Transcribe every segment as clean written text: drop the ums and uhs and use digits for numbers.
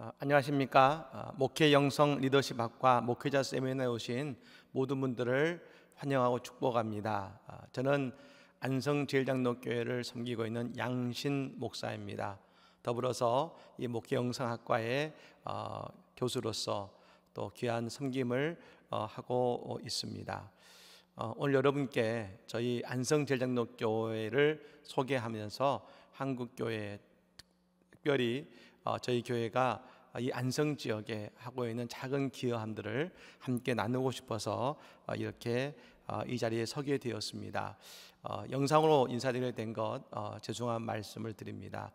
안녕하십니까. 목회 영성 리더십학과 목회자 세미나에 오신 모든 분들을 환영하고 축복합니다. 저는 안성제일장로교회를 섬기고 있는 양신 목사입니다. 더불어서 이 목회 영성학과의 교수로서 또 귀한 섬김을 하고 있습니다. 오늘 여러분께 저희 안성제일장로교회를 소개하면서 한국교회, 특별히 저희 교회가 이 안성 지역에 하고 있는 작은 기여함들을 함께 나누고 싶어서 이렇게 이 자리에 서게 되었습니다. 영상으로 인사드리게 된 것 죄송한 말씀을 드립니다.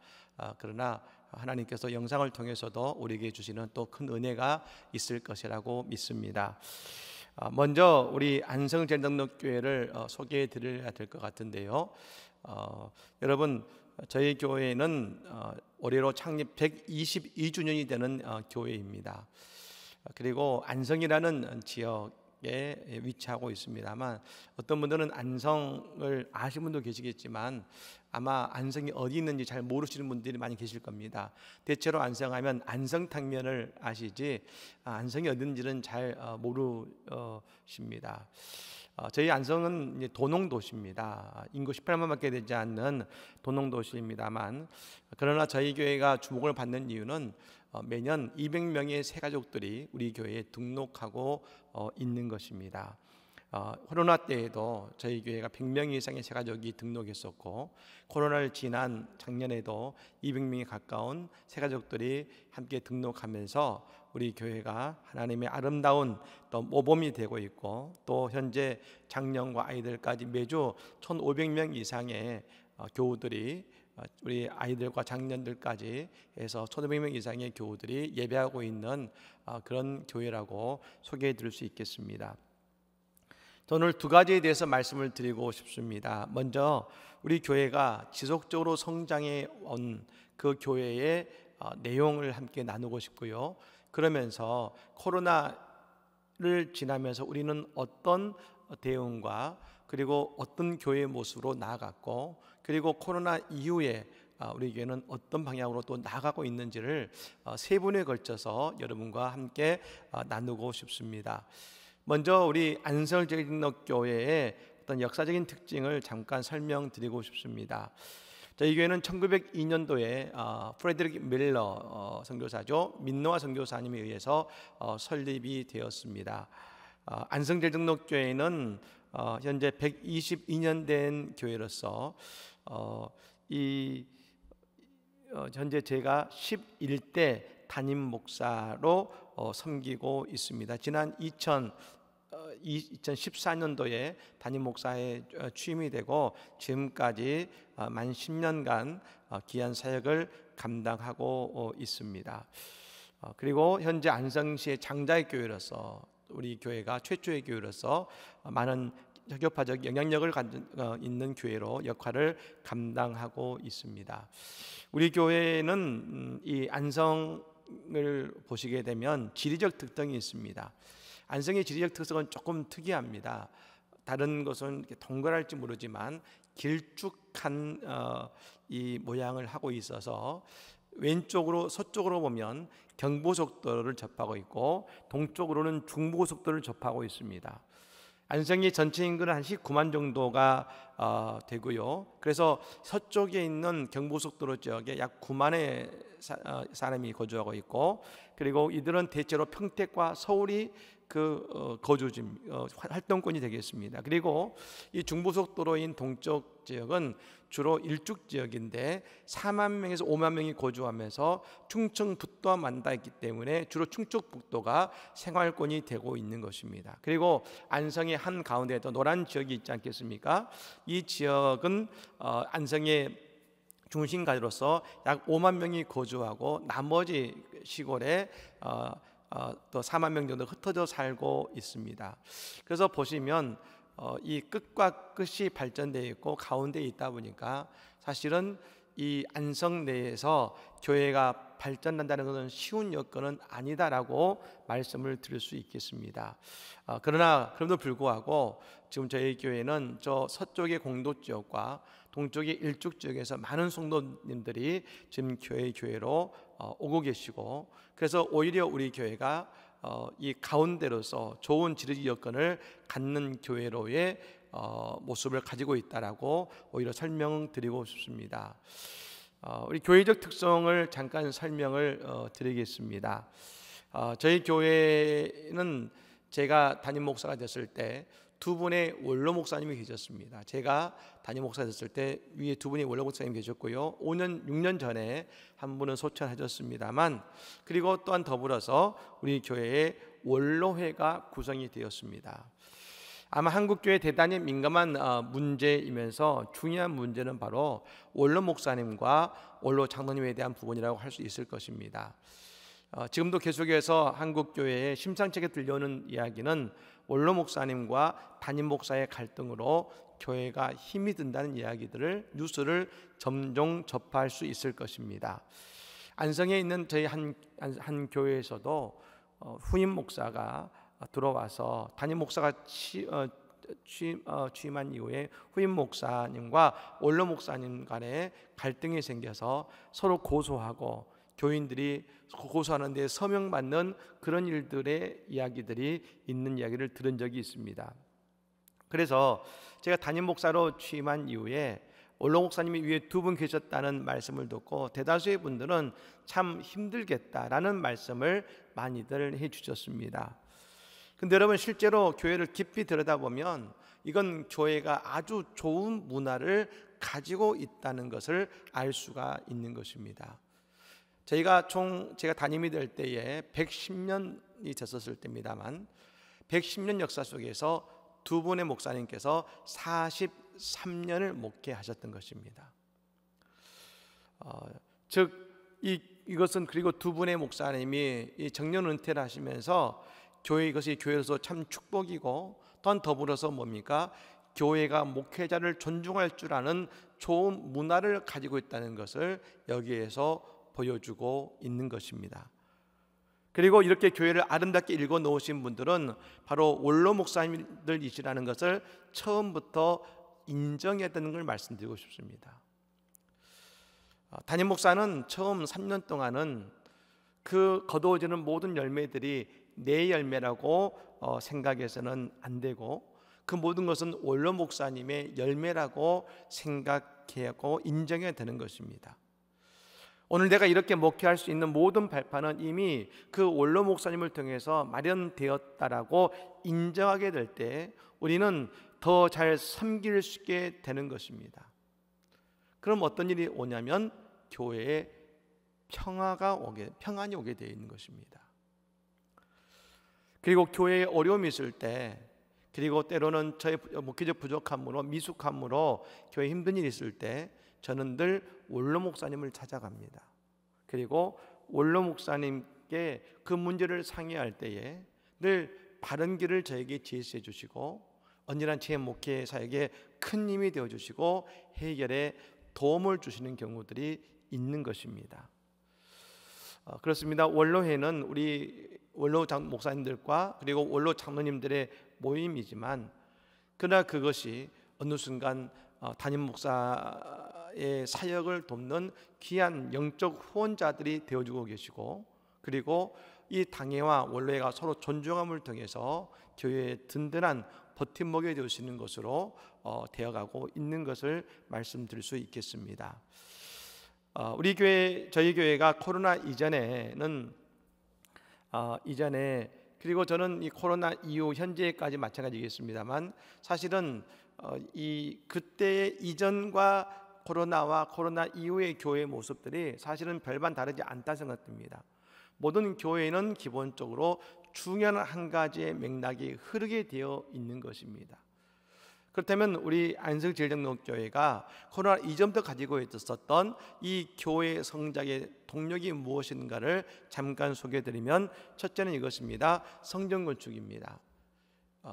그러나 하나님께서 영상을 통해서도 우리에게 주시는 또 큰 은혜가 있을 것이라고 믿습니다. 먼저 우리 안성제일장로교회를 소개해 드려야 될 것 같은데요. 여러분, 저희 교회는 올해로 창립 122주년이 되는 교회입니다. 그리고 안성이라는 지역에 위치하고 있습니다만, 어떤 분들은 안성을 아시는 분도 계시겠지만 아마 안성이 어디 있는지 잘 모르시는 분들이 많이 계실 겁니다. 대체로 안성하면 안성탕면을 아시지 안성이 어딘지는 잘 모르십니다. 저희 안성은 이제 도농도시입니다. 인구 18만밖에 되지 않는 도농도시입니다만, 그러나 저희 교회가 주목을 받는 이유는 매년 200명의 새가족들이 우리 교회에 등록하고 있는 것입니다. 코로나 때에도 저희 교회가 100명 이상의 새가족이 등록했었고, 코로나를 지난 작년에도 200명에 가까운 새가족들이 함께 등록하면서 우리 교회가 하나님의 아름다운 또 모범이 되고 있고, 또 현재 장년과 아이들까지 매주 1,500명 이상의 교우들이, 우리 아이들과 장년들까지 해서 1,500명 이상의 교우들이 예배하고 있는 그런 교회라고 소개해 드릴 수 있겠습니다. 오늘 두 가지에 대해서 말씀을 드리고 싶습니다. 먼저 우리 교회가 지속적으로 성장해 온 그 교회의 내용을 함께 나누고 싶고요. 그러면서 코로나를 지나면서 우리는 어떤 대응과 그리고 어떤 교회의 모습으로 나아갔고, 그리고 코로나 이후에 우리 교회는 어떤 방향으로 또 나아가고 있는지를 세 분에 걸쳐서 여러분과 함께 나누고 싶습니다. 먼저 우리 안성제일장로교회의 어떤 역사적인 특징을 잠깐 설명드리고 싶습니다. 저희 교회는 1902년도에 프레드릭 밀러 선교사죠, 민노아 선교사님에 의해서 설립이 되었습니다. 안성제일장로교회는 현재 122년 된 교회로서 현재 제가 11대 담임 목사로 섬기고 있습니다. 지난 2014년도에 담임 목사에 취임이 되고 지금까지 만 10년간 귀한 사역을 감당하고 있습니다. 그리고 현재 안성시의 장자의 교회로서, 우리 교회가 최초의 교회로서 많은 혁혁파적 영향력을 가지고 있는 교회로 역할을 감당하고 있습니다. 우리 교회는 이 안성을 보시게 되면 지리적 특성이 있습니다. 안성의 지리적 특성은 조금 특이합니다. 다른 것은 이렇게 동그랄지 모르지만 길쭉한 이 모양을 하고 있어서, 왼쪽으로 서쪽으로 보면 경부고속도로를 접하고 있고 동쪽으로는 중부고속도로를 접하고 있습니다. 안성의 전체 인구는 한 19만 정도가 되고요. 그래서 서쪽에 있는 경부고속도로 지역에 약 9만의 사람이 거주하고 있고, 그리고 이들은 대체로 평택과 서울이 그 거주지 활동권이 되겠습니다. 그리고 이 중부고속도로인 동쪽 지역은 주로 일축 지역인데 4만 명에서 5만 명이 거주하면서 충청북도와 만나 있기 때문에 주로 충청북도가 생활권이 되고 있는 것입니다. 그리고 안성의 한 가운데에도 노란 지역이 있지 않겠습니까? 이 지역은 안성의 중심가로서 약 5만 명이 거주하고, 나머지 시골에 또 4만 명 정도 흩어져 살고 있습니다. 그래서 보시면 이 끝과 끝이 발전되어 있고 가운데에 있다 보니까 사실은 이 안성 내에서 교회가 발전한다는 것은 쉬운 여건은 아니다라고 말씀을 드릴 수 있겠습니다. 그러나 그럼에도 불구하고 지금 저희 교회는 저 서쪽의 공도 지역과 동쪽의 일축 지역에서 많은 성도님들이 지금 교회로 오고 계시고, 그래서 오히려 우리 교회가 이 가운데로서 좋은 지리적 여건을 갖는 교회로의 모습을 가지고 있다라고 오히려 설명드리고 싶습니다. 우리 교회적 특성을 잠깐 설명을 드리겠습니다. 저희 교회는 제가 담임 목사가 됐을 때 두 분의 원로 목사님이 계셨습니다. 제가 담임 목사가 됐을 때 위에 두 분이 원로 목사님이 계셨고요, 6년 전에 한 분은 소천하셨습니다만, 그리고 또한 더불어서 우리 교회에 원로회가 구성이 되었습니다. 아마 한국교회 대단히 민감한 문제이면서 중요한 문제는 바로 원로 목사님과 원로 장로님에 대한 부분이라고 할 수 있을 것입니다. 지금도 계속해서 한국교회에 심상찮게 들려오는 이야기는 원로 목사님과 담임 목사의 갈등으로 교회가 힘이 든다는 이야기들을, 뉴스를 점점 접할 수 있을 것입니다. 안성에 있는 저희 한 교회에서도 후임 목사가 들어와서 담임 목사가 취임한 이후에 후임 목사님과 원로 목사님 간에 갈등이 생겨서 서로 고소하고 교인들이 고소하는 데 서명받는 그런 일들의 이야기들이 있는 이야기를 들은 적이 있습니다. 그래서 제가 담임 목사로 취임한 이후에 원로 목사님이 위에 두 분 계셨다는 말씀을 듣고 대다수의 분들은 참 힘들겠다라는 말씀을 많이들 해주셨습니다. 근데 여러분, 실제로 교회를 깊이 들여다보면 이건 교회가 아주 좋은 문화를 가지고 있다는 것을 알 수가 있는 것입니다. 제가 담임이 될 때에 110년이 됐었을 때입니다만, 110년 역사 속에서 두 분의 목사님께서 43년을 목회하셨던 것입니다. 이것은, 그리고 두 분의 목사님이 이 정년 은퇴를 하시면서 이것이 교회로서 참 축복이고, 또한 더불어서 뭡니까? 교회가 목회자를 존중할 줄 아는 좋은 문화를 가지고 있다는 것을 여기에서 보여주고 있는 것입니다. 그리고 이렇게 교회를 아름답게 읽어 놓으신 분들은 바로 원로 목사님들이시라는 것을 처음부터 인정해야 되는 걸 말씀드리고 싶습니다. 담임 목사는 처음 3년 동안은 그 거두어지는 모든 열매들이 내 열매라고 생각해서는 안 되고, 그 모든 것은 원로 목사님의 열매라고 생각하고 인정해야 되는 것입니다. 오늘 내가 이렇게 목회할 수 있는 모든 발판은 이미 그 원로 목사님을 통해서 마련되었다라고 인정하게 될 때 우리는 더 잘 섬길 수 있게 되는 것입니다. 그럼 어떤 일이 오냐면 교회에 평안이 오게 되어 있는 것입니다. 그리고 교회에 어려움이 있을 때, 그리고 때로는 저의 목회적 부족함으로, 미숙함으로 교회에 힘든 일이 있을 때 저는 늘 원로 목사님을 찾아갑니다. 그리고 원로 목사님께 그 문제를 상의할 때에 늘 바른 길을 저에게 제시해 주시고, 언제나 제 목회 사역에 큰 힘이 되어 주시고 해결에 도움을 주시는 경우들이 있는 것입니다. 그렇습니다. 원로회는 우리 원로 목사님들과 그리고 원로 장로님들의 모임이지만, 그러나 그것이 어느 순간 담임 목사의 사역을 돕는 귀한 영적 후원자들이 되어주고 계시고, 그리고 이 당회와 원로회가 서로 존중함을 통해서 교회의 든든한 버팀목이 되시는 것으로 되어가고 있는 것을 말씀드릴 수 있겠습니다. 우리 교회, 저희 교회가 코로나 이전에 그리고 저는 이 코로나 이후 현재까지 마찬가지겠습니다만, 사실은 이 그때의 이전과 코로나 이후의 교회의 모습들이 사실은 별반 다르지 않다 생각됩니다. 모든 교회는 기본적으로 중요한 한 가지의 맥락이 흐르게 되어 있는 것입니다. 그렇다면 우리 안성제일장로교회가 코로나 이전부터 가지고 있었던 이 교회 성장의 동력이 무엇인가를 잠깐 소개해드리면, 첫째는 이것입니다. 성전 건축입니다.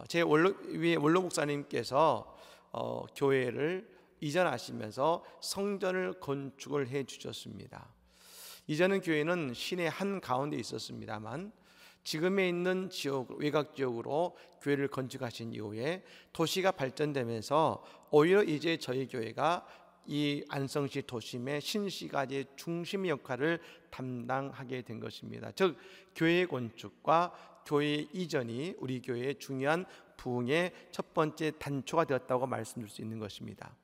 제 위에 원로 목사님께서 교회를 이전하시면서 성전을 건축을 해 주셨습니다. 이전은 교회는 시내 한 가운데 있었습니다만, 지금에 있는 지역, 외곽 지역으로 교회를 건축하신 이후에 도시가 발전되면서 오히려 이제 저희 교회가 이 안성시 도심의 신시가지의 중심 역할을 담당하게 된 것입니다. 즉 교회 건축과 교회 이전이 우리 교회의 중요한 부흥의 첫 번째 단초가 되었다고 말씀드릴 수 있는 것입니다.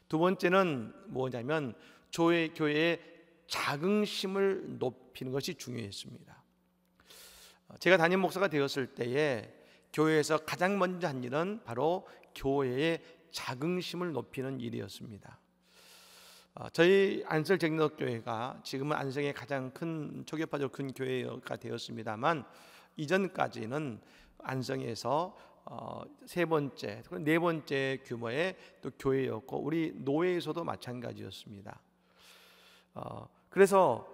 두 번째는 뭐냐면 교회의 자긍심을 높이는 것이 중요했습니다. 제가 담임 목사가 되었을 때에 교회에서 가장 먼저 한 일은 바로 교회의 자긍심을 높이는 일이었습니다. 저희 안성 정덕교회가 지금은 안성의 가장 큰 초교파적으로 큰 교회가 되었습니다만 이전까지는 안성에서 세 번째, 네 번째 규모의 또 교회였고 우리 노회에서도 마찬가지였습니다. 그래서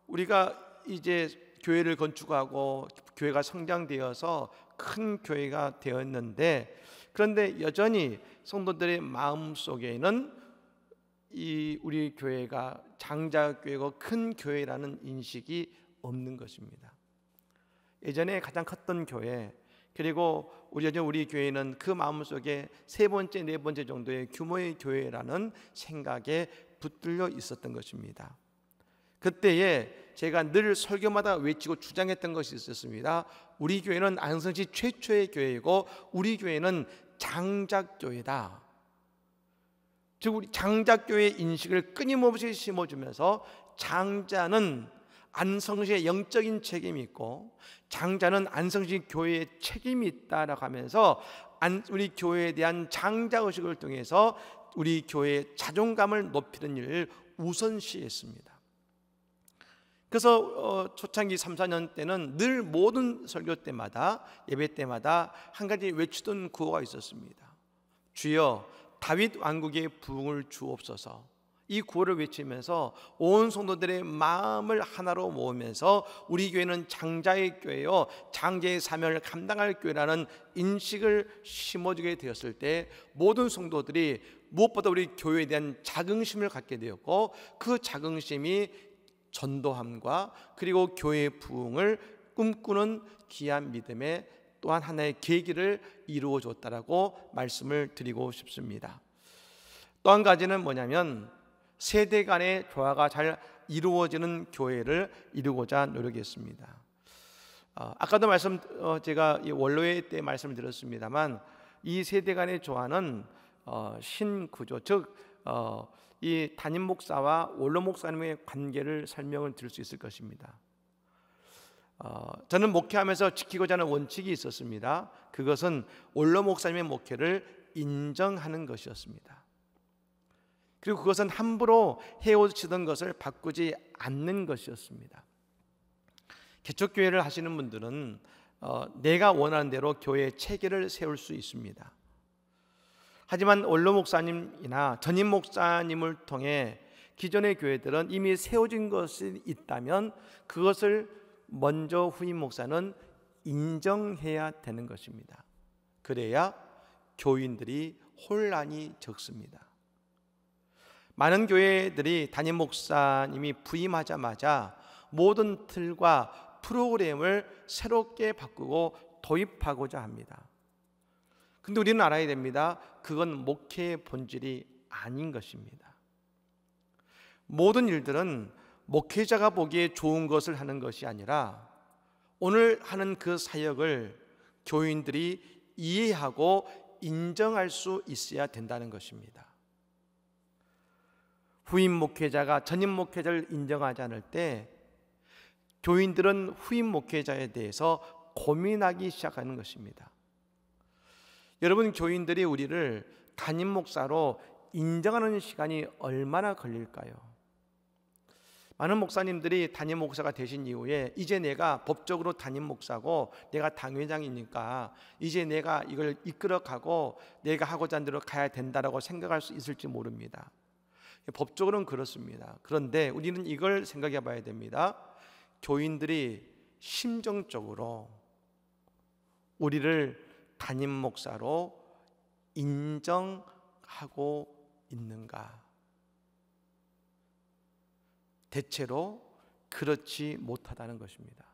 우리가 이제 교회를 건축하고 교회가 성장되어서 큰 교회가 되었는데, 그런데 여전히 성도들의 마음 속에는 이 우리 교회가 장자교회고 큰 교회라는 인식이 없는 것입니다. 예전에 가장 컸던 교회, 그리고 우리 교회는 그 마음속에 세 번째, 네 번째 정도의 규모의 교회라는 생각에 붙들려 있었던 것입니다. 그때에 제가 늘 설교마다 외치고 주장했던 것이 있었습니다. 우리 교회는 안성시 최초의 교회이고 우리 교회는 장자교회다. 즉 우리 장자교회의 인식을 끊임없이 심어주면서 장자는 안성시의 영적인 책임이 있고 장자는 안성시 교회의 책임이 있다라고 하면서 우리 교회에 대한 장자의식을 통해서 우리 교회의 자존감을 높이는 일을 우선시했습니다. 그래서 초창기 3, 4년 때는 늘 모든 설교 때마다 예배 때마다 한 가지 외치던 구호가 있었습니다. 주여 다윗 왕국의 부흥을 주옵소서. 이 구호를 외치면서 온 성도들의 마음을 하나로 모으면서 우리 교회는 장자의 교회요, 장자의 사명을 감당할 교회라는 인식을 심어주게 되었을 때 모든 성도들이 무엇보다 우리 교회에 대한 자긍심을 갖게 되었고 그 자긍심이 전도함과 그리고 교회의 부흥을 꿈꾸는 귀한 믿음의 또한 하나의 계기를 이루어 줬다라고 말씀을 드리고 싶습니다. 또 한 가지는 뭐냐면 세대 간의 조화가 잘 이루어지는 교회를 이루고자 노력했습니다. 아까도 제가 원로회 때 말씀을 드렸습니다만 이 세대 간의 조화는 신구조, 즉 이 담임 목사와 원로 목사님의 관계를 설명을 드릴 수 있을 것입니다. 저는 목회하면서 지키고자 하는 원칙이 있었습니다. 그것은 원로 목사님의 목회를 인정하는 것이었습니다. 그리고 그것은 함부로 해오시던 것을 바꾸지 않는 것이었습니다. 개척교회를 하시는 분들은 내가 원하는 대로 교회의 체계를 세울 수 있습니다. 하지만 원로 목사님이나 전임 목사님을 통해 기존의 교회들은 이미 세워진 것이 있다면 그것을 먼저 후임 목사는 인정해야 되는 것입니다. 그래야 교인들이 혼란이 적습니다. 많은 교회들이 담임 목사님이 부임하자마자 모든 틀과 프로그램을 새롭게 바꾸고 도입하고자 합니다. 근데 우리는 알아야 됩니다. 그건 목회의 본질이 아닌 것입니다. 모든 일들은 목회자가 보기에 좋은 것을 하는 것이 아니라 오늘 하는 그 사역을 교인들이 이해하고 인정할 수 있어야 된다는 것입니다. 후임 목회자가 전임 목회자를 인정하지 않을 때 교인들은 후임 목회자에 대해서 고민하기 시작하는 것입니다. 여러분, 교인들이 우리를 담임 목사로 인정하는 시간이 얼마나 걸릴까요? 많은 목사님들이 담임 목사가 되신 이후에 이제 내가 법적으로 담임 목사고 내가 당회장이니까 이제 내가 이걸 이끌어가고 내가 하고자 하는 대로 가야 된다라고 생각할 수 있을지 모릅니다. 법적으로는 그렇습니다. 그런데 우리는 이걸 생각해 봐야 됩니다. 교인들이 심정적으로 우리를 담임 목사로 인정하고 있는가? 대체로 그렇지 못하다는 것입니다.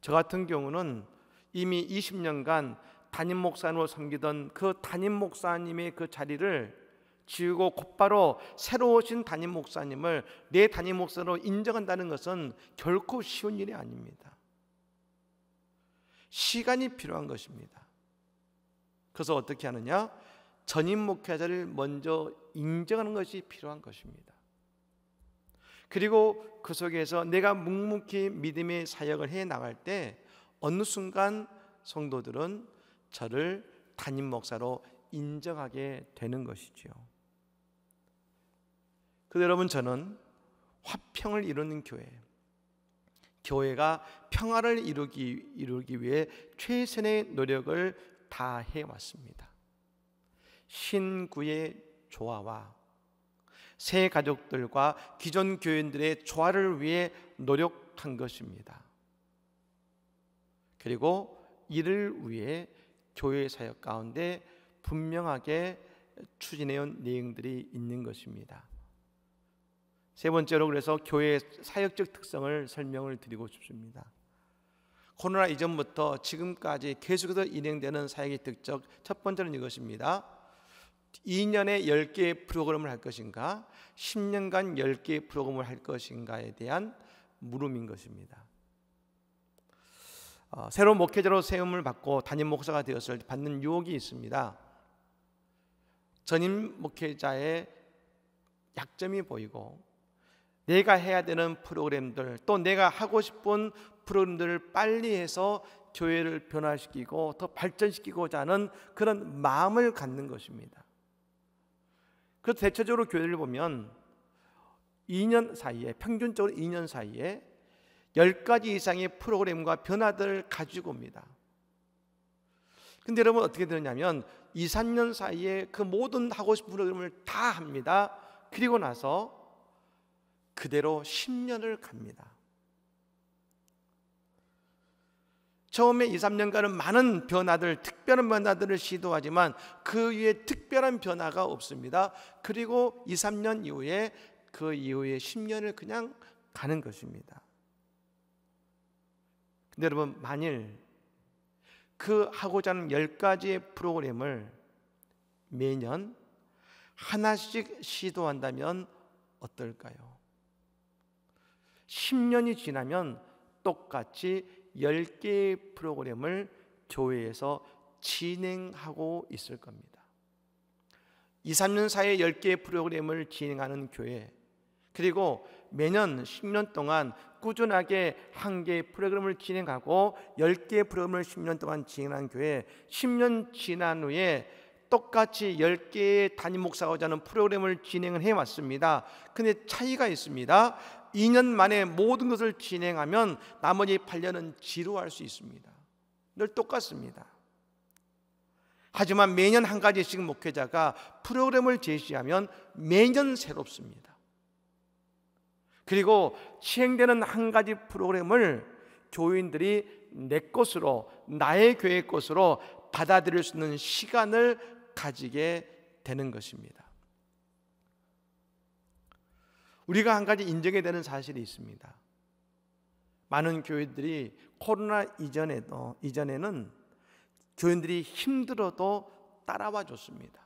저 같은 경우는 이미 20년간 담임 목사님으로 섬기던 그 담임 목사님의 그 자리를 지우고 곧바로 새로 오신 담임 목사님을 내 담임 목사로 인정한다는 것은 결코 쉬운 일이 아닙니다. 시간이 필요한 것입니다. 그래서 어떻게 하느냐? 전임 목회자를 먼저 인정하는 것이 필요한 것입니다. 그리고 그 속에서 내가 묵묵히 믿음의 사역을 해 나갈 때 어느 순간 성도들은 저를 담임 목사로 인정하게 되는 것이지요. 그런데 여러분, 저는 화평을 이루는 교회가 평화를 이루기 위해 최선의 노력을 다해 왔습니다. 신구의 조화와 새 가족들과 기존 교인들의 조화를 위해 노력한 것입니다. 그리고 이를 위해 교회 사역 가운데 분명하게 추진해온 내용들이 있는 것입니다. 세 번째로, 그래서 교회의 사역적 특성을 설명을 드리고 싶습니다. 코로나 이전부터 지금까지 계속해서 진행되는 사역의 특징, 첫 번째는 이것입니다. 2년에 10개의 프로그램을 할 것인가, 10년간 10개의 프로그램을 할 것인가에 대한 물음인 것입니다. 새로운 목회자로 세움을 받고 담임 목사가 되었을 때 받는 유혹이 있습니다. 전임 목회자의 약점이 보이고 내가 해야 되는 프로그램들, 또 내가 하고 싶은 프로그램들을 빨리 해서 교회를 변화시키고 더 발전시키고자 하는 그런 마음을 갖는 것입니다. 그래서 대체적으로 교회를 보면 2년 사이에, 평균적으로 2년 사이에 10가지 이상의 프로그램과 변화들을 가지고 옵니다. 근데 여러분, 어떻게 되느냐면 2, 3년 사이에 그 모든 하고 싶은 프로그램을 다 합니다. 그리고 나서 그대로 10년을 갑니다. 처음에 2, 3년간은 많은 변화들, 특별한 변화들을 시도하지만 그 위에 특별한 변화가 없습니다. 그리고 2, 3년 이후에 그 이후에 10년을 그냥 가는 것입니다. 근데 여러분, 만일 그 하고자 하는 10가지의 프로그램을 매년 하나씩 시도한다면 어떨까요? 10년이 지나면 똑같이 10개의 프로그램을 교회에서 진행하고 있을 겁니다. 2, 3년 사이에 10개의 프로그램을 진행하는 교회, 그리고 매년 10년 동안 꾸준하게 한 개의 프로그램을 진행하고 10개의 프로그램을 10년 동안 진행한 교회, 10년 지난 후에 똑같이 10개의 담임 목사가 하는 프로그램을 진행을 해왔습니다. 근데 차이가 있습니다. 2년 만에 모든 것을 진행하면 나머지 8년은 지루할 수 있습니다. 늘 똑같습니다. 하지만 매년 한 가지씩 목회자가 프로그램을 제시하면 매년 새롭습니다. 그리고 시행되는 한 가지 프로그램을 교인들이 내 것으로, 나의 교회 것으로 받아들일 수 있는 시간을 가지게 되는 것입니다. 우리가 한 가지 인정해야 되는 사실이 있습니다. 많은 교회들이 코로나 이전에는 교인들이 힘들어도 따라와 줬습니다.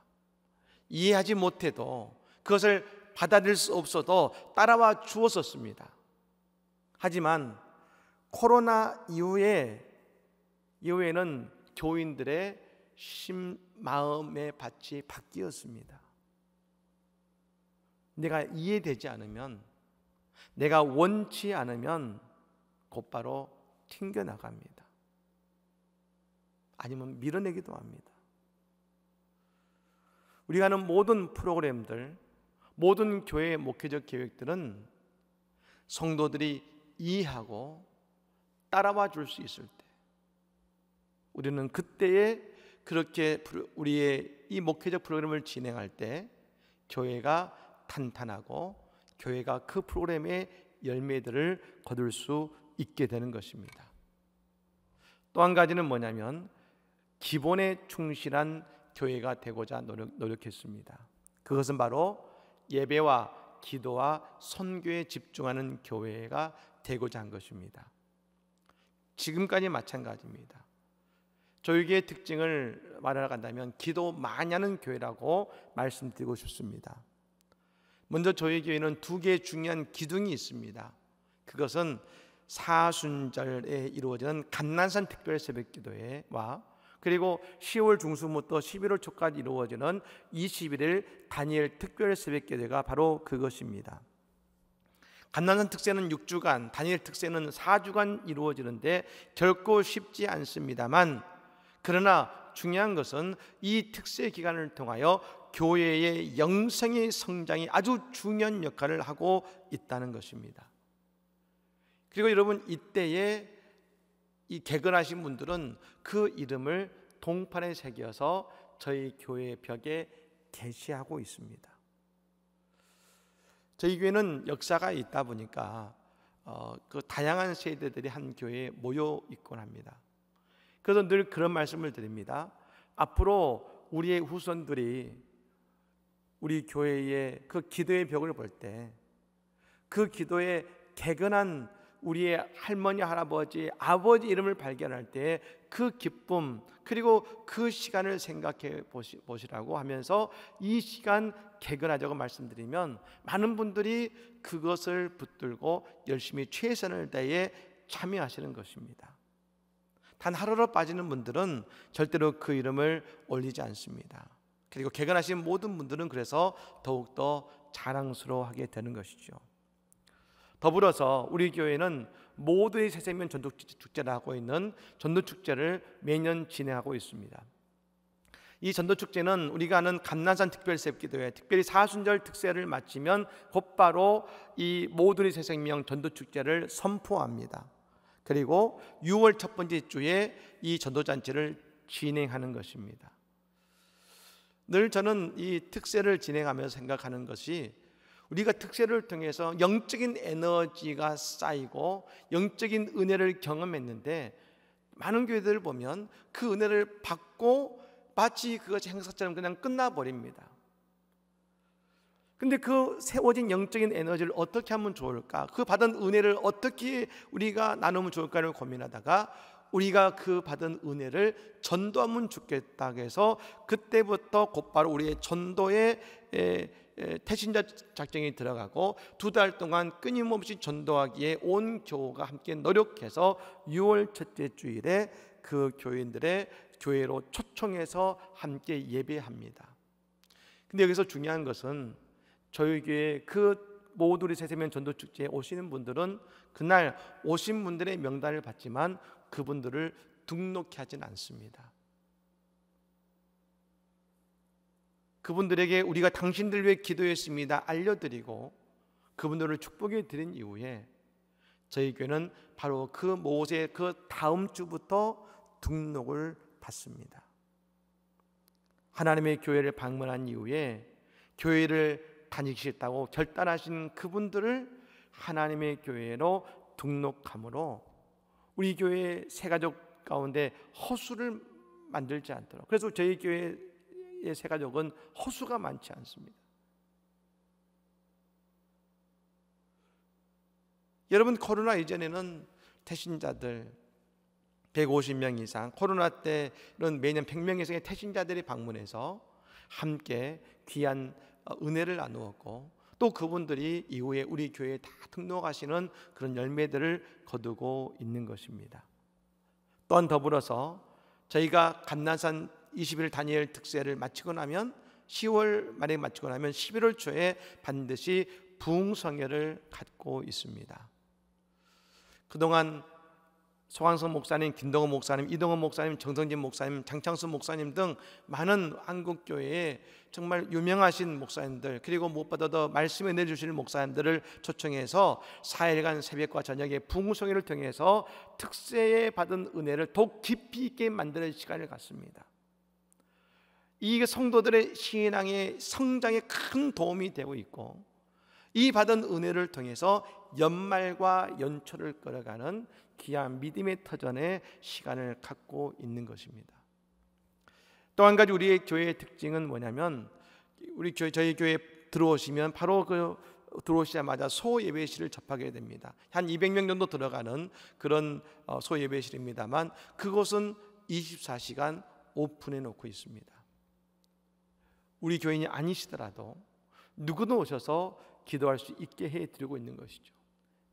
이해하지 못해도, 그것을 받아들일 수 없어도 따라와 주었었습니다. 하지만 코로나 이후에는 교인들의 마음의 밭이 바뀌었습니다. 내가 이해되지 않으면, 내가 원치 않으면 곧바로 튕겨나갑니다. 아니면 밀어내기도 합니다. 우리가 하는 모든 프로그램들, 모든 교회의 목회적 계획들은 성도들이 이해하고 따라와 줄 수 있을 때, 우리는 그때에 그렇게 우리의 이 목회적 프로그램을 진행할 때 교회가 탄탄하고 교회가 그 프로그램의 열매들을 거둘 수 있게 되는 것입니다. 또 한 가지는 뭐냐면 기본에 충실한 교회가 되고자 노력했습니다. 그것은 바로 예배와 기도와 선교에 집중하는 교회가 되고자 한 것입니다. 지금까지 마찬가지입니다. 저희 교회의 특징을 말하러 간다면 기도 많이 하는 교회라고 말씀드리고 싶습니다. 먼저 저희 교회는 두 개의 중요한 기둥이 있습니다. 그것은 사순절에 이루어지는 감난산 특별 새벽기도회와 그리고 10월 중순부터 11월 초까지 이루어지는 21일 다니엘 특별 새벽기도회가 바로 그것입니다. 감난산 특세는 6주간, 다니엘 특세는 4주간 이루어지는데 결코 쉽지 않습니다만, 그러나 중요한 것은 이 특세 기간을 통하여 교회의 영성의 성장이 아주 중요한 역할을 하고 있다는 것입니다. 그리고 여러분, 이때에 이 개근하신 분들은 그 이름을 동판에 새겨서 저희 교회 벽에 게시하고 있습니다. 저희 교회는 역사가 있다 보니까 그 다양한 세대들이 한 교회에 모여 있곤 합니다. 그래서 늘 그런 말씀을 드립니다. 앞으로 우리의 후손들이 우리 교회의 그 기도의 벽을 볼 때 그 기도에 개근한 우리의 할머니, 할아버지, 아버지 이름을 발견할 때 그 기쁨, 그리고 그 시간을 생각해 보시라고 하면서 이 시간 개근하자고 말씀드리면 많은 분들이 그것을 붙들고 열심히 최선을 다해 참여하시는 것입니다. 단 하루로 빠지는 분들은 절대로 그 이름을 올리지 않습니다. 그리고 개근하신 모든 분들은 그래서 더욱더 자랑스러워하게 되는 것이죠. 더불어서 우리 교회는 모두의 새생명 전도축제를 하고 있는 전도축제를 매년 진행하고 있습니다. 이 전도축제는 우리가 아는 감난산 특별새벽기도회, 특별히 사순절 특세를 마치면 곧바로 이 모두의 새생명 전도축제를 선포합니다. 그리고 6월 첫 번째 주에 이 전도잔치를 진행하는 것입니다. 늘 저는 이 특세를 진행하면서 생각하는 것이, 우리가 특세를 통해서 영적인 에너지가 쌓이고 영적인 은혜를 경험했는데, 많은 교회들을 보면 그 은혜를 받고 마치 그것이 행사처럼 그냥 끝나버립니다. 근데 그 세워진 영적인 에너지를 어떻게 하면 좋을까, 그 받은 은혜를 어떻게 우리가 나누면 좋을까를 고민하다가 우리가 그 받은 은혜를 전도하면 좋겠다 해서 그때부터 곧바로 우리의 전도의 태신자 작정이 들어가고 2달 동안 끊임없이 전도하기에 온 교우가 함께 노력해서 6월 첫째 주일에 그 교인들의 교회로 초청해서 함께 예배합니다. 근데 여기서 중요한 것은 저희 교회 그 모두리 새세면 전도축제에 오시는 분들은 그날 오신 분들의 명단을 받지만 그분들을 등록해 하진 않습니다. 그분들에게 우리가 당신들 위해 기도했습니다 알려드리고 그분들을 축복해 드린 이후에 저희 교회는 바로 그 모세 그 다음 주부터 등록을 받습니다. 하나님의 교회를 방문한 이후에 교회를 다니시겠다고 결단하신 그분들을 하나님의 교회로 등록함으로 우리 교회 새가족 가운데 허수를 만들지 않도록, 그래서 저희 교회의 새가족은 허수가 많지 않습니다. 여러분, 코로나 이전에는 태신자들 150명 이상, 코로나 때는 매년 100명 이상의 태신자들이 방문해서 함께 귀한 은혜를 나누었고, 또 그분들이 이후에 우리 교회에 다 등록하시는 그런 열매들을 거두고 있는 것입니다. 또한 더불어서 저희가 감난산 20일 다니엘 특세를 마치고 나면 10월 말에 마치고 나면 11월 초에 반드시 부흥성회를 갖고 있습니다. 그동안 소강성 목사님, 김동원 목사님, 이동원 목사님, 정성진 목사님, 장창수 목사님 등 많은 한국교회에 정말 유명하신 목사님들, 그리고 무엇보다도 말씀을 내주시는 목사님들을 초청해서 4일간 새벽과 저녁에 부흥성회를 통해서 특세에 받은 은혜를 더욱 깊이 있게 만드는 시간을 갖습니다. 이 성도들의 신앙의 성장에 큰 도움이 되고 있고, 이 받은 은혜를 통해서 연말과 연초를 끌어가는 귀한 믿음의 터전의 시간을 갖고 있는 것입니다. 또 한 가지 우리의 교회의 특징은 뭐냐면, 저희 교회에 들어오시면 바로 들어오시자마자 소예배실을 접하게 됩니다. 한 200명 정도 들어가는 그런 소예배실입니다만, 그곳은 24시간 오픈해 놓고 있습니다. 우리 교인이 아니시더라도 누구든 오셔서 기도할 수 있게 해드리고 있는 것이죠.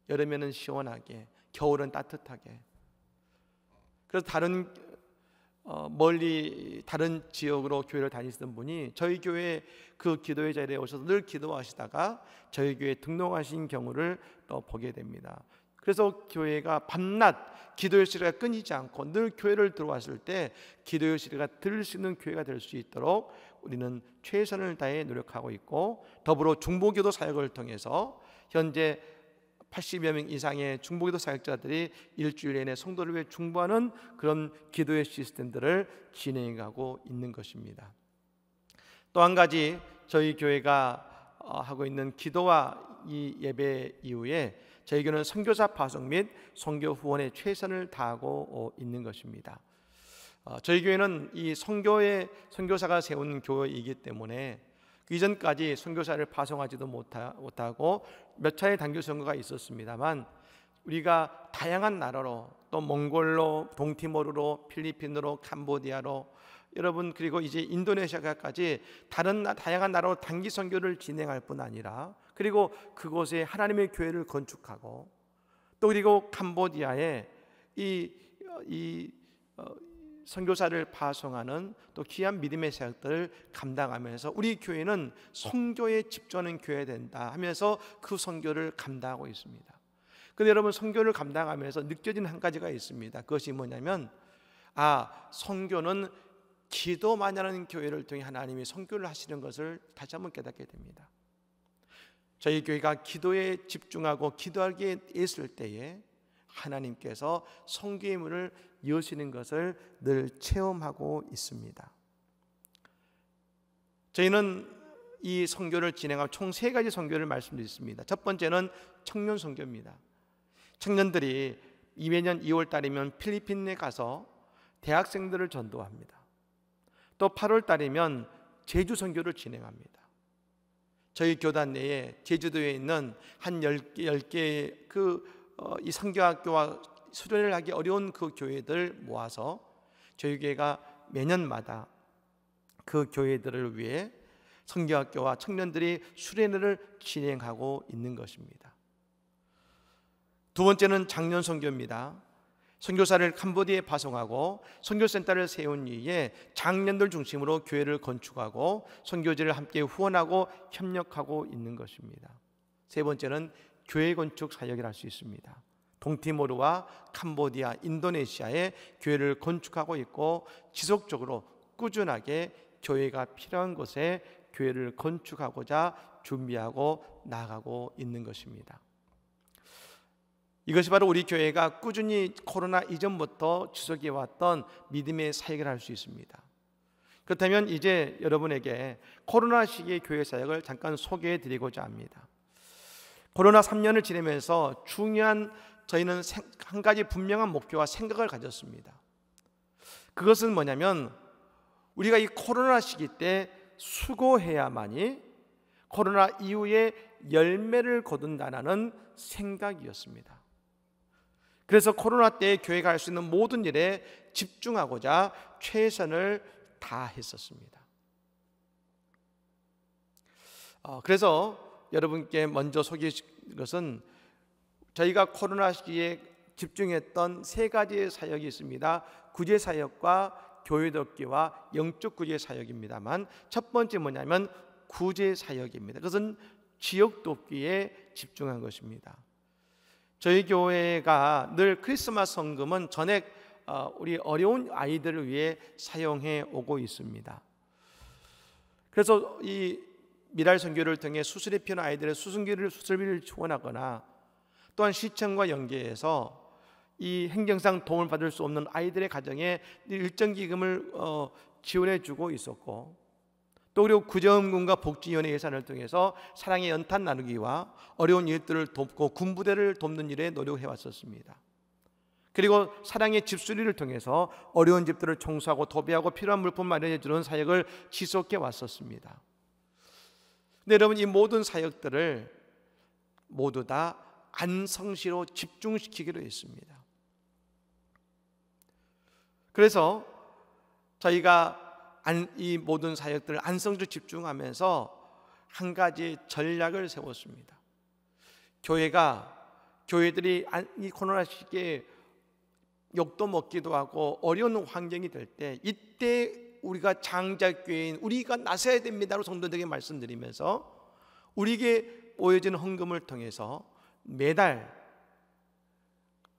여름에는 시원하게, 겨울은 따뜻하게. 그래서 멀리 다른 지역으로 교회를 다니시던 분이 저희 교회 그 기도의 자리에 오셔서 늘 기도하시다가 저희 교회에 등록하신 경우를 또 보게 됩니다. 그래서 교회가 밤낮 기도의 시리가 끊이지 않고 늘 교회를 들어왔을 때 기도의 시리가 들을 수 있는 교회가 될 수 있도록 우리는 최선을 다해 노력하고 있고, 더불어 중보기도 사역을 통해서 현재 80여 명 이상의 중보기도 사역자들이 일주일 내내 성도를 위해 중보하는 그런 기도의 시스템들을 진행하고 있는 것입니다. 또 한 가지 저희 교회가 하고 있는 기도와 이 예배 이후에 저희 교회는 선교사 파송 및 선교 후원에 최선을 다하고 있는 것입니다. 저희 교회는 이 선교사가 세운 교회이기 때문에 그 이전까지 선교사를 파송하지도 못하고 몇 차례 단교 선교가 있었습니다만, 우리가 다양한 나라로, 또 몽골로, 동티모르로, 필리핀으로, 캄보디아로, 여러분 그리고 이제 인도네시아까지 다양한 나라로 단기 선교를 진행할 뿐 아니라, 그리고 그곳에 하나님의 교회를 건축하고, 또 그리고 캄보디아에 선교사를 파송하는 또 귀한 믿음의 사역들을 감당하면서 우리 교회는 선교에 집중하는 교회가 된다 하면서 그 선교를 감당하고 있습니다. 그런데 여러분, 선교를 감당하면서 느껴지는 한 가지가 있습니다. 그것이 뭐냐면, 선교는 기도만 하는 교회를 통해 하나님이 선교를 하시는 것을 다시 한번 깨닫게 됩니다. 저희 교회가 기도에 집중하고 기도하기에 있을 때에 하나님께서 선교의 문을 여시는 것을 늘 체험하고 있습니다. 저희는 이 선교를 진행하고 총 3가지 선교를 말씀드렸습니다. 첫 번째는 청년 선교입니다. 청년들이 매년 2월 달이면 필리핀에 가서 대학생들을 전도합니다. 또 8월 달이면 제주 선교를 진행합니다. 저희 교단 내에 제주도에 있는 한 10개의 이 선교학교와 수련을 하기 어려운 그 교회들 모아서 저희 교회가 매년마다 그 교회들을 위해 선교학교와 청년들이 수련회를 진행하고 있는 것입니다. 두 번째는 장년 선교입니다. 선교사를 캄보디아에 파송하고 선교센터를 세운 이후에 장년들 중심으로 교회를 건축하고 선교지를 함께 후원하고 협력하고 있는 것입니다. 세 번째는 교회 건축 사역이라 할 수 있습니다. 동티모르와 캄보디아, 인도네시아에 교회를 건축하고 있고, 지속적으로 꾸준하게 교회가 필요한 곳에 교회를 건축하고자 준비하고 나아가고 있는 것입니다. 이것이 바로 우리 교회가 꾸준히 코로나 이전부터 지속해 왔던 믿음의 사역을 할 수 있습니다. 그렇다면 이제 여러분에게 코로나 시기의 교회 사역을 잠깐 소개해 드리고자 합니다. 코로나 3년을 지내면서 저희는 한 가지 분명한 목표와 생각을 가졌습니다. 그것은 뭐냐면, 우리가 이 코로나 시기 때 수고해야만이 코로나 이후에 열매를 거둔다는 생각이었습니다. 그래서 코로나 때 교회가 할 수 있는 모든 일에 집중하고자 최선을 다했었습니다. 그래서 여러분께 먼저 소개해드릴 것은, 저희가 코로나 시기에 집중했던 3가지의 사역이 있습니다. 구제 사역과 교회 돕기와 영적 구제 사역입니다만, 첫 번째 뭐냐면 구제 사역입니다. 그것은 지역 돕기에 집중한 것입니다. 저희 교회가 늘 크리스마스 성금은 전액 우리 어려운 아이들을 위해 사용해 오고 있습니다. 그래서 이 미랄 선교를 통해 수술이 필요한 아이들의 수술비를 지원하거나, 또한 시청과 연계해서 이 행정상 도움을 받을 수 없는 아이들의 가정에 일정 기금을 지원해 주고 있었고, 또 그리고 구정금과 복지위원회 예산을 통해서 사랑의 연탄 나누기와 어려운 이웃들을 돕고 군부대를 돕는 일에 노력해 왔었습니다. 그리고 사랑의 집수리를 통해서 어려운 집들을 청소하고 도배하고 필요한 물품 마련해 주는 사역을 지속해 왔었습니다. 근데 여러분, 이 모든 사역들을 모두 다 안성시로 집중시키기로 했습니다. 그래서 저희가 이 모든 사역들을 안성적으로 집중하면서 한 가지 전략을 세웠습니다. 교회들이 이 코로나 시기에 욕도 먹기도 하고 어려운 환경이 될 때, 이때 우리가 장자교회인 우리가 나서야 됩니다라고 성도들에게 말씀드리면서 우리에게 보여지는 헌금을 통해서 매달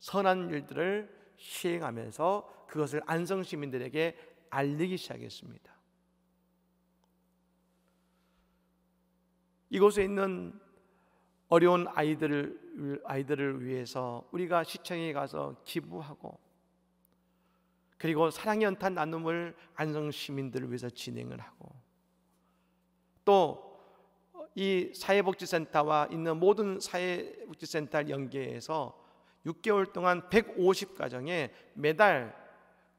선한 일들을 시행하면서 그것을 안성 시민들에게 알리기 시작했습니다. 이곳에 있는 어려운 아이들을 위해서 우리가 시청에 가서 기부하고, 그리고 사랑의 연탄 나눔을 안성 시민들을 위해서 진행을 하고, 또 이 사회복지센터와 있는 모든 사회복지센터를 연계해서 6개월 동안 150가정에 매달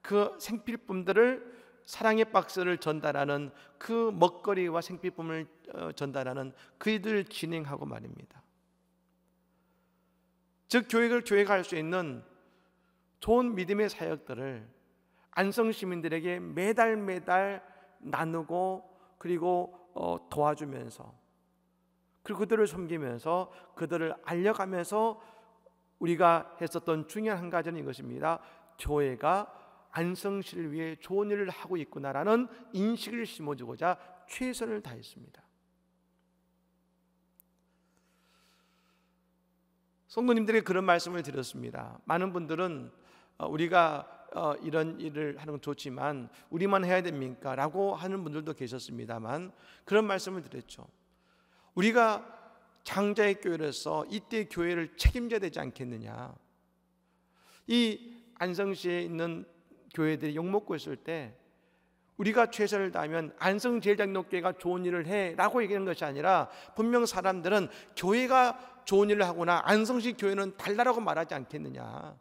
그 생필품들을, 사랑의 박스를 전달하는, 그 먹거리와 생필품을 전달하는 그 일을 진행하고 말입니다. 즉 교회가 할 수 있는 좋은 믿음의 사역들을 안성 시민들에게 매달 나누고, 그리고 도와주면서, 그리고 그들을 섬기면서, 그들을 알려가면서 우리가 했었던 중요한 한 가지는 이것입니다. 교회가 안성시를 위해 좋은 일을 하고 있구나라는 인식을 심어주고자 최선을 다했습니다. 성도님들에게 그런 말씀을 드렸습니다. 많은 분들은 우리가 이런 일을 하는 건 좋지만 우리만 해야 됩니까? 라고 하는 분들도 계셨습니다만, 그런 말씀을 드렸죠. 우리가 장자의 교회로서 이때 교회를 책임져야 되지 않겠느냐. 이 안성시에 있는 교회들이 욕먹고 있을 때 우리가 최선을 다하면 안성제일장로교회가 좋은 일을 해 라고 얘기하는 것이 아니라, 분명 사람들은 교회가 좋은 일을 하거나 안성시 교회는 달라라고 말하지 않겠느냐.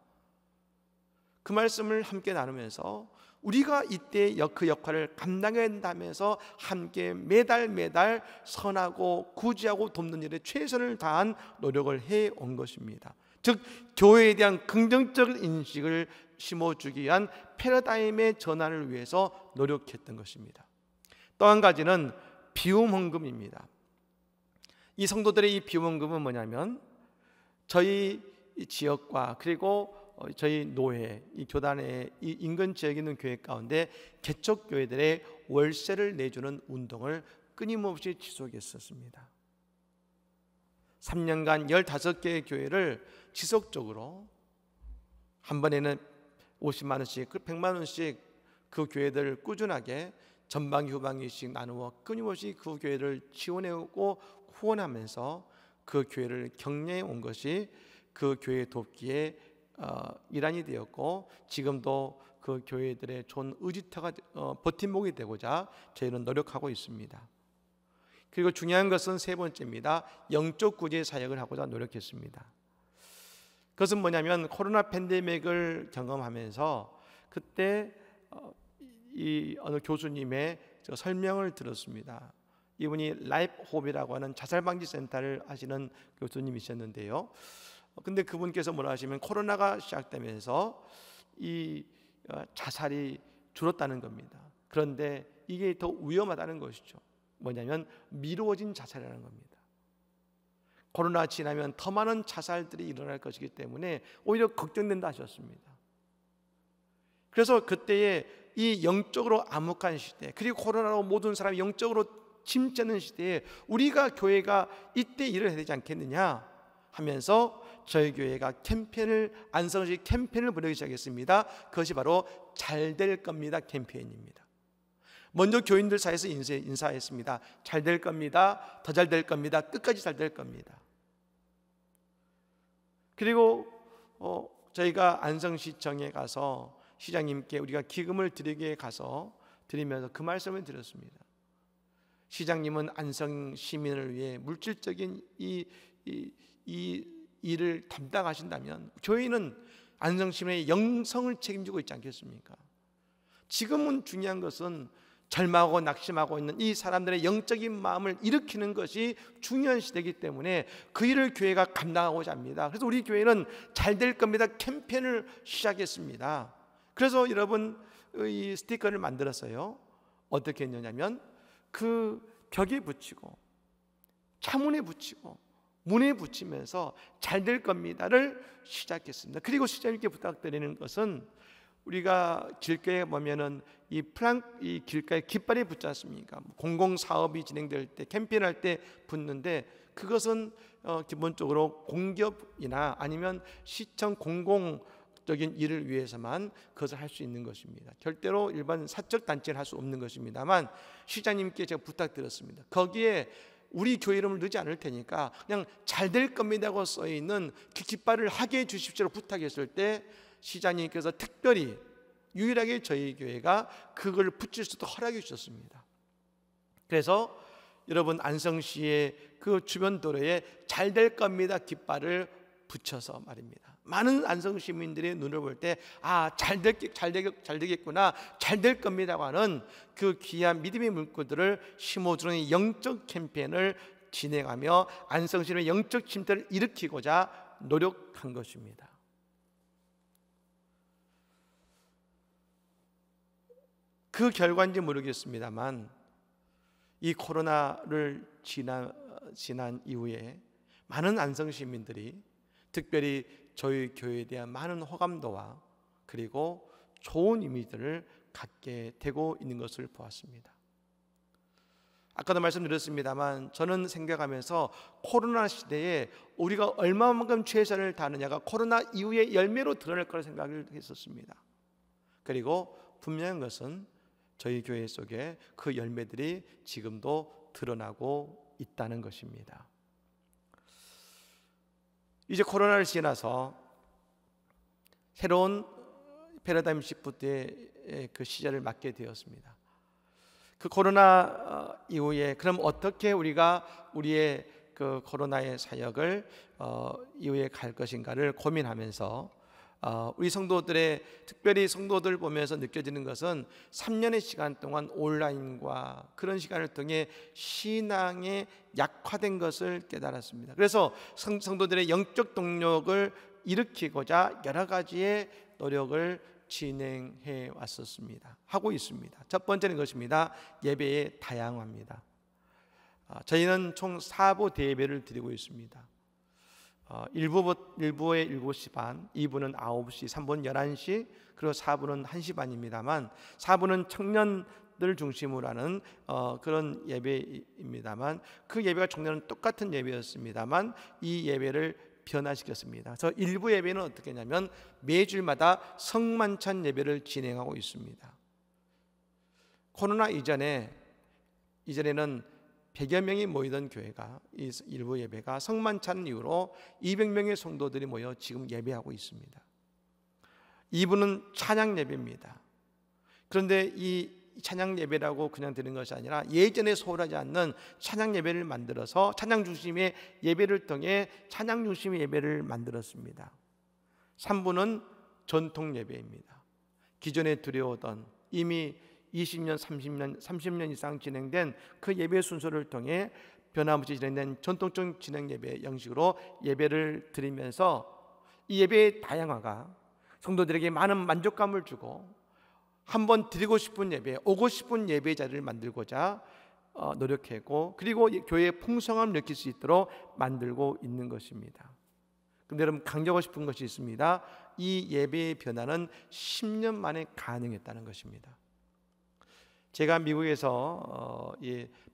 그 말씀을 함께 나누면서 우리가 이때 그 역할을 감당해야 된다면서 함께 매달 선하고 구제하고 돕는 일에 최선을 다한 노력을 해온 것입니다. 즉 교회에 대한 긍정적 인식을 심어주기 위한 패러다임의 전환을 위해서 노력했던 것입니다. 또 한 가지는 비움헌금입니다. 이 성도들의 이 비움헌금은 뭐냐면, 저희 지역과 그리고 저희 노회, 이 교단의 이 인근 지역에 있는 교회 가운데 개척교회들의 월세를 내주는 운동을 끊임없이 지속했었습니다. 3년간 15개의 교회를 지속적으로 한 번에는 50만 원씩, 100만 원씩 그 교회들을 꾸준하게 전방위 후방위씩 나누어 끊임없이 그 교회를 지원해오고 후원하면서 그 교회를 격려해 온 것이 그 교회 돕기에 일환이 되었고, 지금도 그 교회들의 좋은 의지터가 버팀목이 되고자 저희는 노력하고 있습니다. 그리고 중요한 것은 세 번째입니다. 영적 구제 사역을 하고자 노력했습니다. 그것은 뭐냐면, 코로나 팬데믹을 경험하면서 그때 이 어느 교수님의 설명을 들었습니다. 이분이 라이프 홉이라고 하는 자살방지 센터를 하시는 교수님이셨는데요. 근데 그분께서 뭐라 하시면, 코로나가 시작되면서 이 자살이 줄었다는 겁니다. 그런데 이게 더 위험하다는 것이죠. 뭐냐면 미루어진 자살이라는 겁니다. 코로나 지나면 더 많은 자살들이 일어날 것이기 때문에 오히려 걱정된다 하셨습니다. 그래서 그때에 이 영적으로 암흑한 시대, 그리고 코로나로 모든 사람이 영적으로 침체하는 시대에 우리가 교회가 이때 일을 해야 되지 않겠느냐 하면서 저희 교회가 안성시 캠페인을 벌이기 시작했습니다. 그것이 바로 잘 될 겁니다 캠페인입니다. 먼저 교인들 사이에서 인사했습니다. 잘 될 겁니다. 더 잘 될 겁니다. 끝까지 잘 될 겁니다. 그리고 저희가 안성시청에 가서 시장님께 우리가 기금을 드리게 가서 드리면서 그 말씀을 드렸습니다. 시장님은 안성 시민을 위해 물질적인 이 일을 담당하신다면, 저희는 안성 시민의 영성을 책임지고 있지 않겠습니까? 지금은 중요한 것은 절망하고 낙심하고 있는 이 사람들의 영적인 마음을 일으키는 것이 중요한 시대이기 때문에 그 일을 교회가 감당하고자 합니다. 그래서 우리 교회는 잘 될 겁니다 캠페인을 시작했습니다. 그래서 여러분 이 스티커를 만들었어요. 어떻게 했냐면 그 벽에 붙이고 차문에 붙이고 문에 붙이면서 잘 될 겁니다를 시작했습니다. 그리고 시장님께 부탁드리는 것은 우리가 길가에 보면은 이 길가에 깃발이 붙지 않습니까? 공공 사업이 진행될 때 캠페인할 때 붙는데 그것은 기본적으로 공기업이나 아니면 시청 공공적인 일을 위해서만 그것을 할 수 있는 것입니다. 절대로 일반 사적 단체를 할 수 없는 것입니다만 시장님께 제가 부탁드렸습니다. 거기에 우리 교회 이름을 넣지 않을 테니까 그냥 잘 될 겁니다고 써 있는 그 깃발을 하게 해 주십시오 부탁했을 때 시장님께서 특별히 유일하게 저희 교회가 그걸 붙일 수도 허락해 주셨습니다. 그래서 여러분 안성시의 그 주변 도로에 잘 될 겁니다 깃발을 붙여서 말입니다. 많은 안성 시민들의 눈을 볼 때 잘 되겠구나, 잘 될 겁니다고 하는 그 귀한 믿음의 물꼬들을 심어주는 영적 캠페인을 진행하며 안성시의 영적 침체를 일으키고자 노력한 것입니다. 그 결과인지 모르겠습니다만 이 코로나를 지난 이후에 많은 안성 시민들이 특별히 저희 교회에 대한 많은 호감도와 그리고 좋은 이미지를 갖게 되고 있는 것을 보았습니다. 아까도 말씀드렸습니다만 저는 생각하면서 코로나 시대에 우리가 얼마만큼 최선을 다하느냐가 코로나 이후의 열매로 드러날 거라 생각을 했었습니다. 그리고 분명한 것은 저희 교회 속에 그 열매들이 지금도 드러나고 있다는 것입니다. 이제 코로나를 지나서 새로운 패러다임 시프트의 그 시절을 맞게 되었습니다. 그 코로나 이후에 그럼 어떻게 우리가 우리의 그 코로나의 사역을 이후에 갈 것인가를 고민하면서 우리 성도들의 특별히 성도들 보면서 느껴지는 것은 3년의 시간 동안 온라인과 그런 시간을 통해 신앙에 약화된 것을 깨달았습니다. 그래서 성도들의 영적 동력을 일으키고자 여러 가지의 노력을 진행해 왔었습니다. 하고 있습니다. 첫 번째는 것입니다. 예배의 다양화입니다. 저희는 총 4부 대예배를 드리고 있습니다. 1부에 7시 반, 2부는 9시, 3부는 11시, 그리고 4부는 1시 반입니다만 4부는 청년들 중심으로 하는 그런 예배입니다만 그 예배가 종료는 똑같은 예배였습니다만 이 예배를 변화시켰습니다. 그래서 1부 예배는 어떻게 했냐면 매주일마다 성만찬 예배를 진행하고 있습니다. 코로나 이전에는 100여 명이 모이던 교회가 이 일부 예배가 성만찬 이후로 200명의 성도들이 모여 지금 예배하고 있습니다. 2부는 찬양 예배입니다. 그런데 이 찬양 예배라고 그냥 드리는 것이 아니라 예전에 소홀하지 않는 찬양 예배를 만들어서 찬양 중심의 예배를 통해 찬양 중심의 예배를 만들었습니다. 3부는 전통 예배입니다. 기존에 드려오던 이미 20년, 30년 이상 진행된 그 예배 순서를 통해 변함없이 진행된 전통적 진행 예배 형식으로 예배를 드리면서 이 예배의 다양화가 성도들에게 많은 만족감을 주고 한번 드리고 싶은 예배, 오고 싶은 예배 자리를 만들고자 노력했고 그리고 교회의 풍성함을 느낄 수 있도록 만들고 있는 것입니다. 그런데 여러분 강조하고 싶은 것이 있습니다. 이 예배의 변화는 10년 만에 가능했다는 것입니다. 제가 미국에서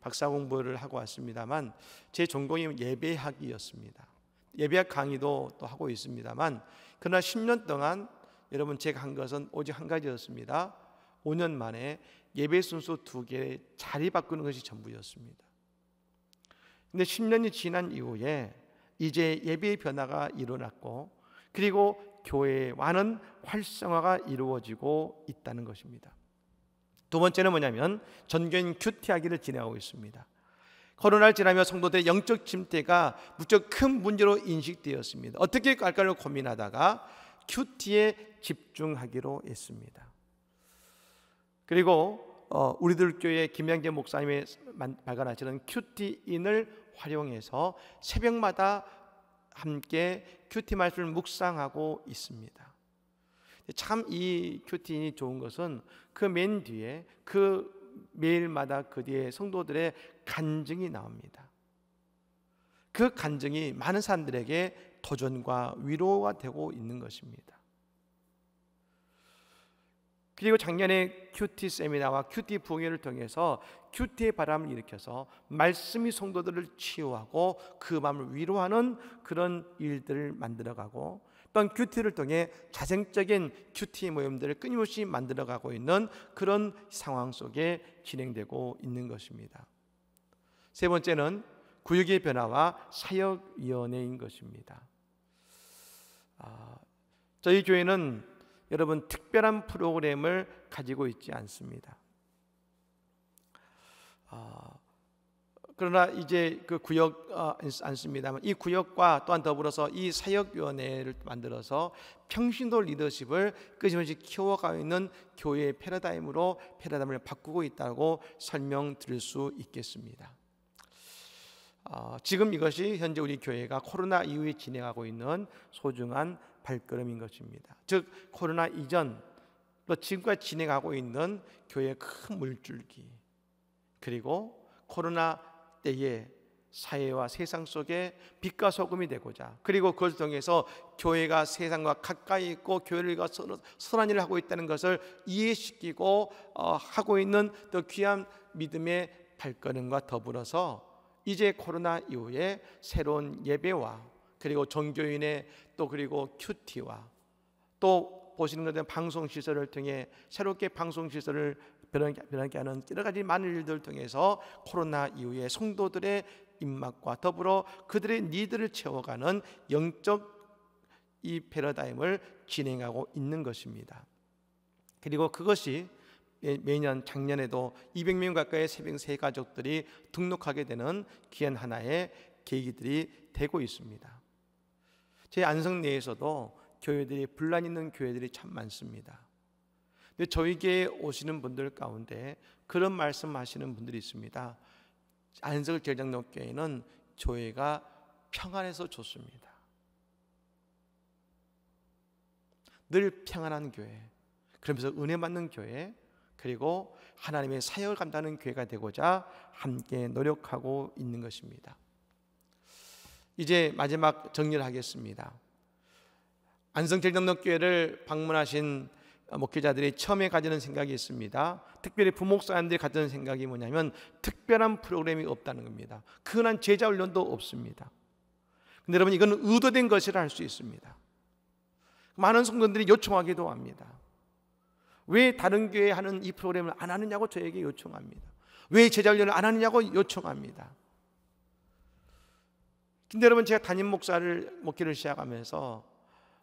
박사 공부를 하고 왔습니다만 제 전공이 예배학이었습니다. 예배학 강의도 또 하고 있습니다만 그러나 10년 동안 여러분 제가 한 것은 오직 한 가지였습니다. 5년 만에 예배 순서 2개의 자리 바꾸는 것이 전부였습니다. 그런데 10년이 지난 이후에 이제 예배의 변화가 일어났고 그리고 교회와는 활성화가 이루어지고 있다는 것입니다. 두 번째는 뭐냐면 전교인 큐티하기를 진행하고 있습니다. 코로나를 지나며 성도들의 영적 침체가 무척 큰 문제로 인식되었습니다. 어떻게 할까를 고민하다가 큐티에 집중하기로 했습니다. 그리고 우리들 교회 김양재 목사님이 발간하시는 큐티인을 활용해서 새벽마다 함께 큐티 말씀을 묵상하고 있습니다. 참 이 큐티인이 좋은 것은 그 맨 뒤에 그 매일마다 그 뒤에 성도들의 간증이 나옵니다. 그 간증이 많은 사람들에게 도전과 위로가 되고 있는 것입니다. 그리고 작년에 큐티 세미나와 큐티 부흥회를 통해서 큐티의 바람을 일으켜서 말씀이 성도들을 치유하고 그 마음을 위로하는 그런 일들을 만들어가고, 또한 큐티를 통해 자생적인 큐티 모임들을 끊임없이 만들어가고 있는 그런 상황 속에 진행되고 있는 것입니다. 세 번째는 구역의 변화와 사역위원회인 것입니다. 저희 교회는 여러분 특별한 프로그램을 가지고 있지 않습니다. 그러나 이제 그 구역 않습니다만 이 구역과 또한 더불어서 이 사역위원회를 만들어서 평신도 리더십을 끊임없이 키워가고 있는 교회의 패러다임을 바꾸고 있다고 설명드릴 수 있겠습니다. 지금 이것이 현재 우리 교회가 코로나 이후에 진행하고 있는 소중한 발걸음인 것입니다. 즉 코로나 이전 또 지금까지 진행하고 있는 교회의 큰 물줄기, 그리고 코로나 때에 사회와 세상 속에 빛과 소금이 되고자, 그리고 그것을 통해서 교회가 세상과 가까이 있고 교회가 선한 일을 하고 있다는 것을 이해시키고 하고 있는 또 귀한 믿음의 발걸음과 더불어서 이제 코로나 이후에 새로운 예배와 그리고 종교인의 또 그리고 큐티와 또 보시는 것처럼 방송시설을 통해 새롭게 방송시설을 변하게 하는 여러 가지 많은 일들을 통해서 코로나 이후에 성도들의 입맛과 더불어 그들의 니드를 채워가는 영적 이 패러다임을 진행하고 있는 것입니다. 그리고 그것이 매년 작년에도 200명 가까이의 새벽 가족들이 등록하게 되는 귀한 하나의 계기들이 되고 있습니다. 제 안성 내에서도 교회들이 분란 있는 교회들이 참 많습니다. 근데 저희 교회에 오시는 분들 가운데 그런 말씀하시는 분들이 있습니다. 안성 제일장로교회는 교회가 평안해서 좋습니다. 늘 평안한 교회, 그러면서 은혜 받는 교회, 그리고 하나님의 사역을 감당하는 교회가 되고자 함께 노력하고 있는 것입니다. 이제 마지막 정리를 하겠습니다. 안성제일장로교회를 방문하신 목회자들이 처음에 가지는 생각이 있습니다. 특별히 부목사님들이 가지는 생각이 뭐냐면 특별한 프로그램이 없다는 겁니다. 흔한 제자 훈련도 없습니다. 근데 여러분 이건 의도된 것이라 할 수 있습니다. 많은 성도들이 요청하기도 합니다. 왜 다른 교회 하는 이 프로그램을 안 하느냐고 저에게 요청합니다. 왜 제자 훈련을 안 하느냐고 요청합니다. 근데 여러분 제가 담임 목회를 시작하면서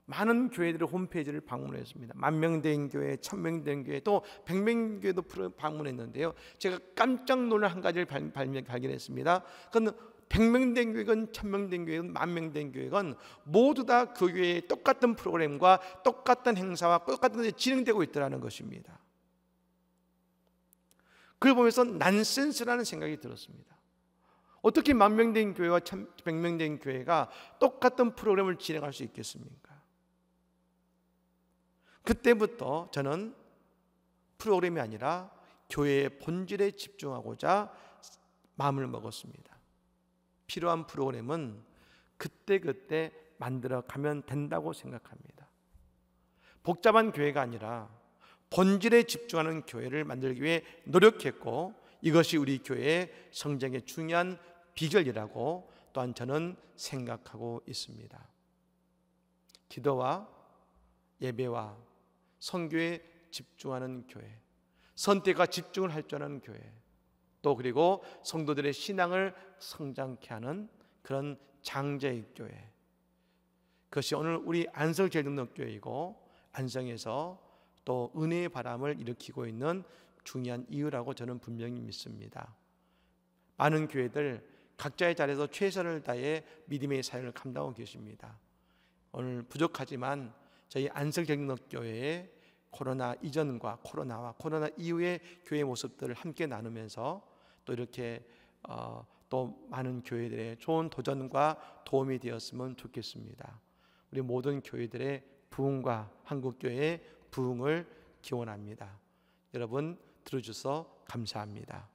많은 교회들의 홈페이지를 방문했습니다. 10,000명 된 교회, 1,000명 된 교회, 또 100명 교회도 방문했는데요. 제가 깜짝 놀란 한 가지를 발견했습니다. 그건 100명 된 교회건 1,000명 된 교회건 10,000명 된 교회건 모두 다 그 교회의 똑같은 프로그램과 똑같은 행사와 똑같은 것이 진행되고 있더라는 것입니다. 그걸 보면서 난센스라는 생각이 들었습니다. 어떻게 10,000명 된 교회와 1,100명 된 교회가 똑같은 프로그램을 진행할 수 있겠습니까? 그때부터 저는 프로그램이 아니라 교회의 본질에 집중하고자 마음을 먹었습니다. 필요한 프로그램은 그때그때 만들어가면 된다고 생각합니다. 복잡한 교회가 아니라 본질에 집중하는 교회를 만들기 위해 노력했고, 이것이 우리 교회의 성장의 중요한 비결이라고 또한 저는 생각하고 있습니다. 기도와 예배와 선교에 집중하는 교회, 선택과 집중을 할 줄 아는 교회, 또 그리고 성도들의 신앙을 성장케 하는 그런 장제의 교회, 그것이 오늘 우리 안성제일장로교회이고 안성에서 또 은혜의 바람을 일으키고 있는 중요한 이유라고 저는 분명히 믿습니다. 많은 교회들 각자의 자리에서 최선을 다해 믿음의 사역을 감당하고 계십니다. 오늘 부족하지만 저희 안성제일장로교회의 코로나 이전과 코로나와 코로나 이후의 교회 모습들을 함께 나누면서 또 이렇게 또 많은 교회들의 좋은 도전과 도움이 되었으면 좋겠습니다. 우리 모든 교회들의 부흥과 한국교회의 부흥을 기원합니다. 여러분 들어주셔서 감사합니다.